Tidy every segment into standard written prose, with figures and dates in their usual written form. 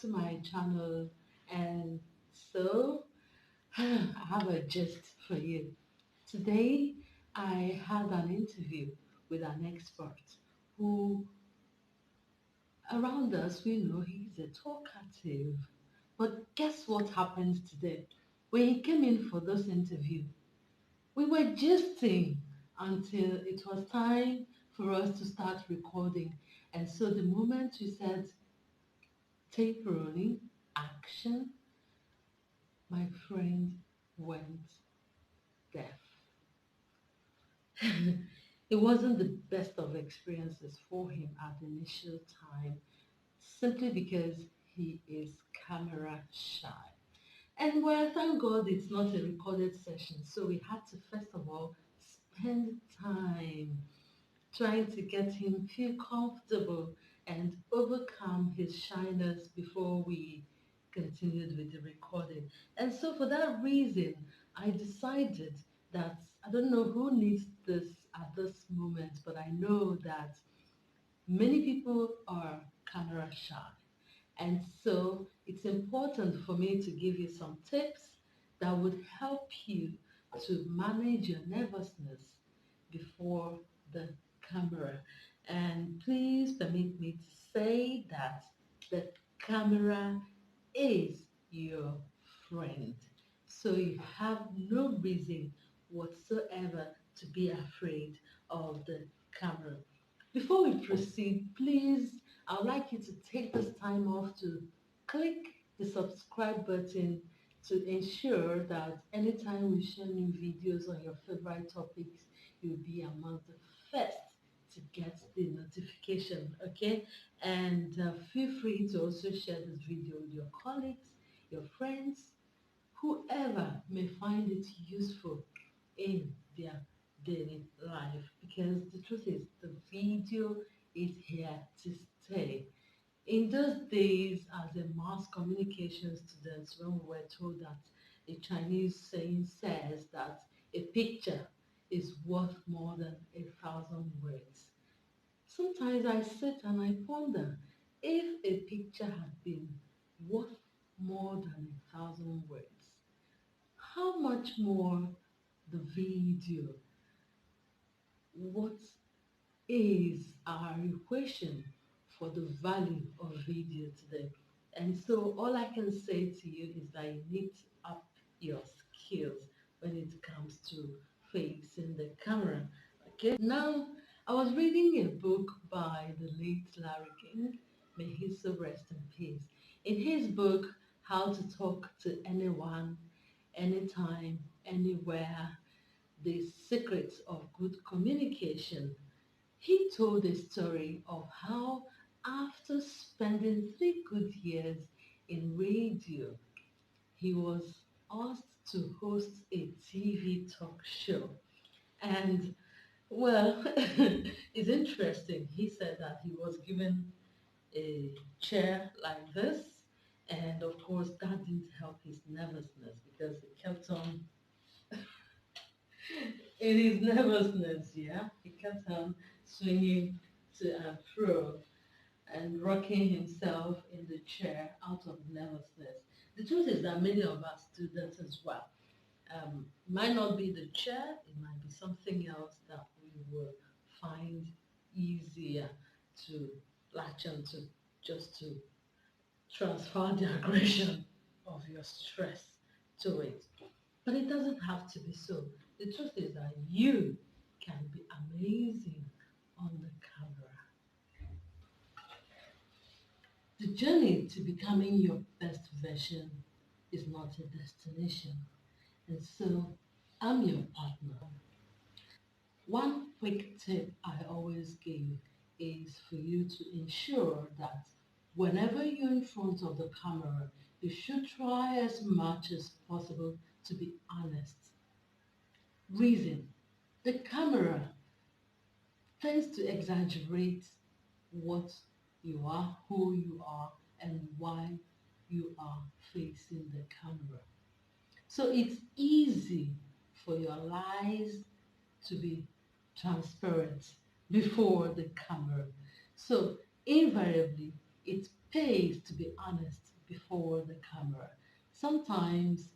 to my channel. And so I have a gist for you. Today I had an interview with an expert who, around us, we know he's a talkative. But guess what happened today? When he came in for this interview, we were gisting until it was time for us to start recording. And so the moment we said tape rolling, action, my friend went deaf. It wasn't the best of experiences for him at the initial time, simply because he is camera shy. And well, thank God it's not a recorded session, so we had to first of all spend time trying to get him feel comfortable and overcome his shyness before we continued with the recording. And so for that reason, I decided that I don't know who needs this at this moment, but I know that many people are camera shy. And so it's important for me to give you some tips that would help you to manage your nervousness before the camera. And please permit me to say that the camera is your friend. So you have no reason whatsoever to be afraid of the camera. Before we proceed, please, I would like you to take this time off to click the subscribe button to ensure that anytime we share new videos on your favorite topics, you'll be among the first to get the notification, okay? And feel free to also share this video with your colleagues, your friends, whoever may find it useful in their daily life, because the truth is the video is here to stay. In those days, as a mass communication student, when we were told that a Chinese saying says that a picture is worth more than 1,000 words, sometimes I sit and I ponder, if a picture had been worth more than 1,000 words, how much more the video? What is our equation for the value of video today? And so all I can say to you is that you need to up your skills when it comes to facing the camera. Okay, now I was reading a book by the late Larry King. May he so rest in peace. In his book, How to Talk to Anyone, Anytime, Anywhere, the secrets of good communication, he told a story of how, after spending 3 good years in radio, he was asked to host a TV talk show. And well, it's interesting. He said that he was given a chair like this, and of course, that didn't help his nervousness because he kept on in his nervousness, yeah. He kept on swinging to and fro and rocking himself in the chair out of nervousness. The truth is that many of us do that as well. Might not be the chair, it might be something else that we will find easier to latch onto, just to transfer the aggression of your stress to it. But it doesn't have to be so. The truth is that you can be amazing on the camera. The journey to becoming your best version is not a destination. And so I'm your partner. One quick tip I always give is for you to ensure that whenever you're in front of the camera, you should try as much as possible to be honest. Reason: the camera tends to exaggerate what you are, who you are, and why you are facing the camera. So it's easy for your lies to be transparent before the camera. So invariably, it pays to be honest before the camera. Sometimes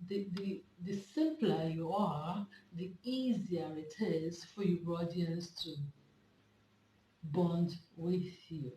the simpler you are, the easier it is for your audience to bond with you.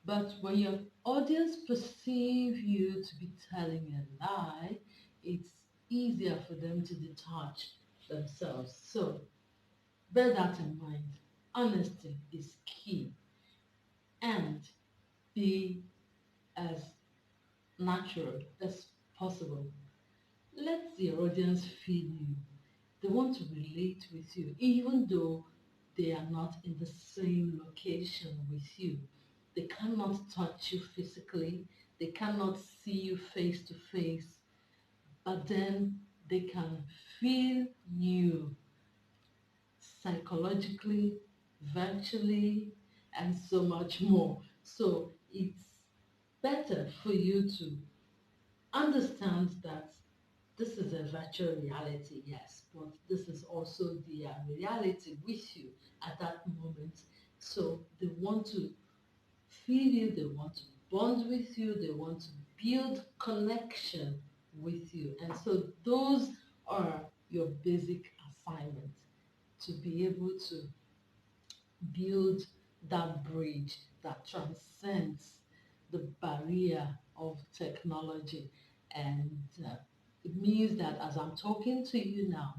But when your audience perceive you to be telling a lie, it's easier for them to detach themselves. So bear that in mind. Honesty is key, and be as natural as possible. Let your audience feel you. They want to relate with you, even though they are not in the same location with you. They cannot touch you physically, they cannot see you face to face, but then they can feel you psychologically, virtually, and so much more. So it's better for you to understand that this is a virtual reality, yes, but this is also the reality with you at that moment. So they want to feel you, they want to bond with you, they want to build connection with you. And so those are your basic assignments, to be able to build that bridge that transcends the barrier of technology. And it means that as I'm talking to you now,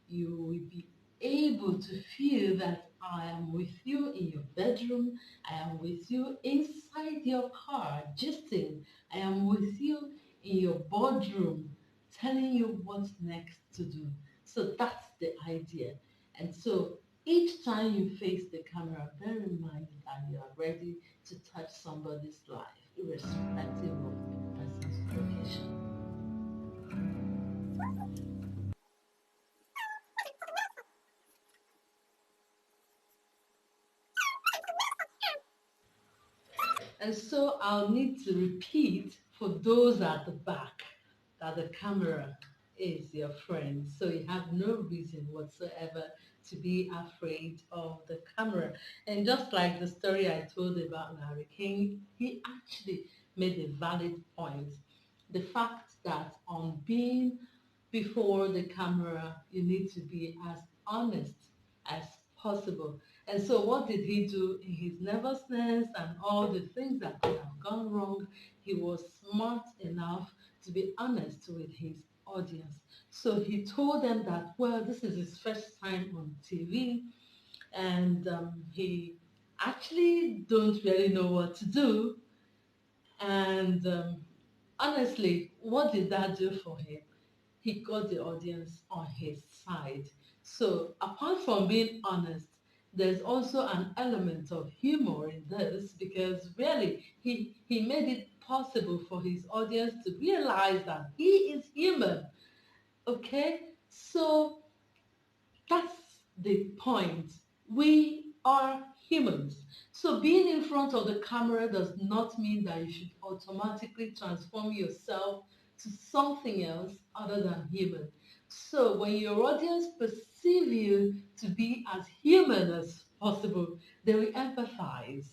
you will be able to feel that I am with you in your bedroom, I am with you inside your car, gisting, I am with you in your boardroom, telling you what's next to do. So that's the idea. And so each time you face the camera, bear in mind that you are ready to touch somebody's life, irrespective of the person's location. And so I'll need to repeat for those at the back that the camera is your friend. So you have no reason whatsoever to be afraid of the camera. And just like the story I told about Larry King, he actually made a valid point. The fact that on being before the camera, you need to be as honest as possible. And so what did he do in his nervousness and all the things that could have gone wrong? He was smart enough to be honest with his audience. So he told them that, well, this is his first time on TV, and he actually don't really know what to do. And honestly, what did that do for him? He got the audience on his side. So apart from being honest, there's also an element of humor in this, because really he made it possible for his audience to realize that he is human. Okay? So that's the point. We are humans. So being in front of the camera does not mean that you should automatically transform yourself to something else other than human. So when your audience perceive you to be as human as possible, they will empathize.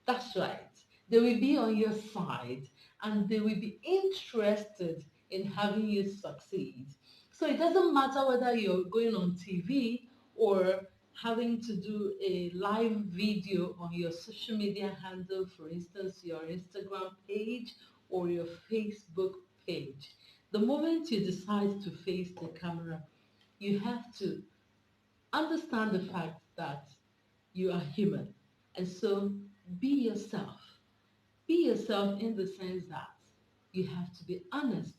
That's right. They will be on your side, and they will be interested in having you succeed. So it doesn't matter whether you're going on TV or having to do a live video on your social media handle, for instance, your Instagram page or your Facebook page. The moment you decide to face the camera, you have to understand the fact that you are human. And so be yourself. Be yourself in the sense that you have to be honest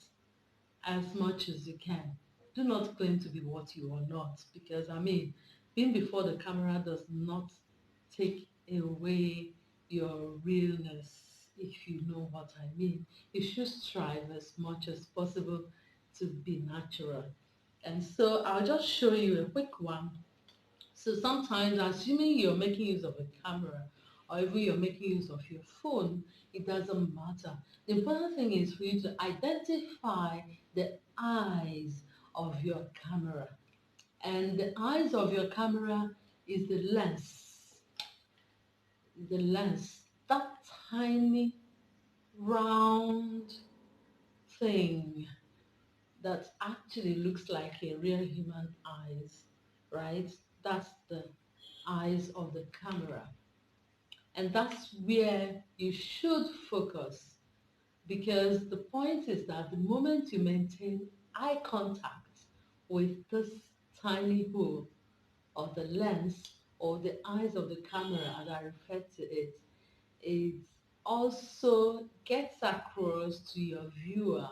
as much as you can. Do not claim to be what you are not, because I mean, being before the camera does not take away your realness, if you know what I mean. You should strive as much as possible to be natural. And so I'll just show you a quick one. So sometimes, assuming you're making use of a camera or even you're making use of your phone, it doesn't matter. The important thing is for you to identify the eyes of your camera. And the eyes of your camera is the lens. The lens. That tiny round thing that actually looks like a real human eyes, right? That's the eyes of the camera. And that's where you should focus, because the point is that the moment you maintain eye contact with this tiny hole or the lens or the eyes of the camera, as I refer to it, it also gets across to your viewer,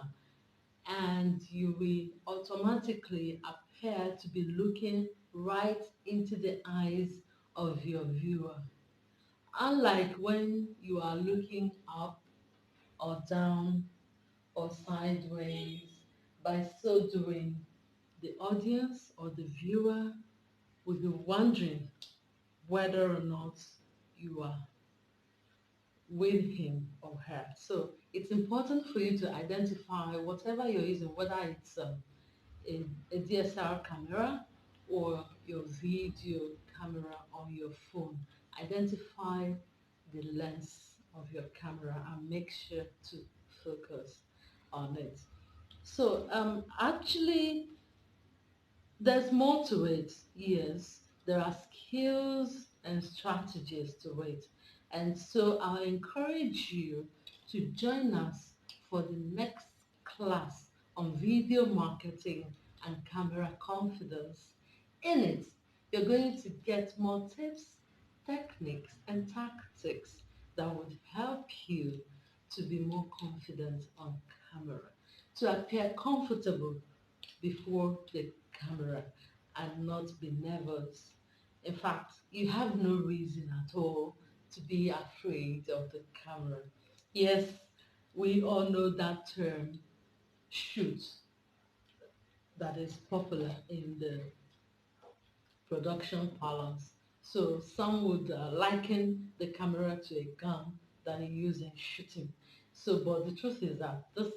and you will automatically appear to be looking right into the eyes of your viewer. Unlike when you are looking up or down or sideways, by so doing, the audience or the viewer will be wondering whether or not you are with him or her. So it's important for you to identify whatever you're using, whether it's a DSLR camera or your video camera on your phone. Identify the lens of your camera and make sure to focus on it. So actually, there's more to it, yes. There are skills and strategies to it. And so I'll encourage you to join us for the next class on video marketing and camera confidence. In it, you're going to get more tips, techniques, and tactics that would help you to be more confident on camera, to appear comfortable before the camera and not be nervous. In fact, you have no reason at all to be afraid of the camera. Yes, we all know that term, shoot, that is popular in the production parlance. So some would liken the camera to a gun that you use in shooting. So, but the truth is that this,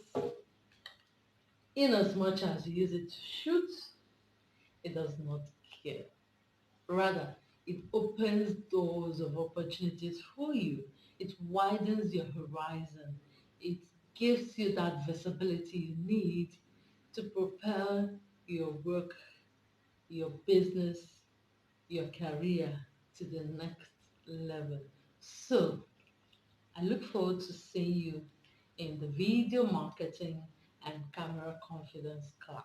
in as much as you use it to shoot, it does not care. Rather, it opens doors of opportunities for you. It widens your horizon. It gives you that visibility you need to propel your work, your business, your career to the next level. So, I look forward to seeing you in the video marketing and camera confidence class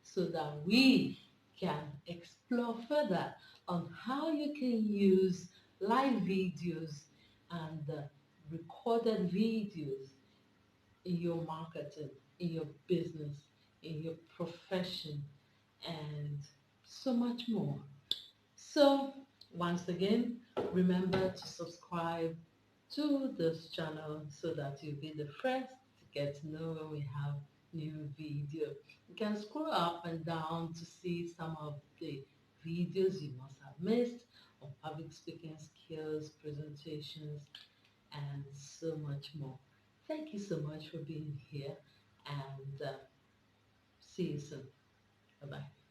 so that we can explore further on how you can use live videos and recorded videos in your marketing, in your business, in your profession, and so much more. So, once again, remember to subscribe to this channel so that you'll be the first to get to know when we have new video. You can scroll up and down to see some of the videos you must have missed on public speaking skills, presentations, and so much more. Thank you so much for being here, and see you soon. Bye-bye.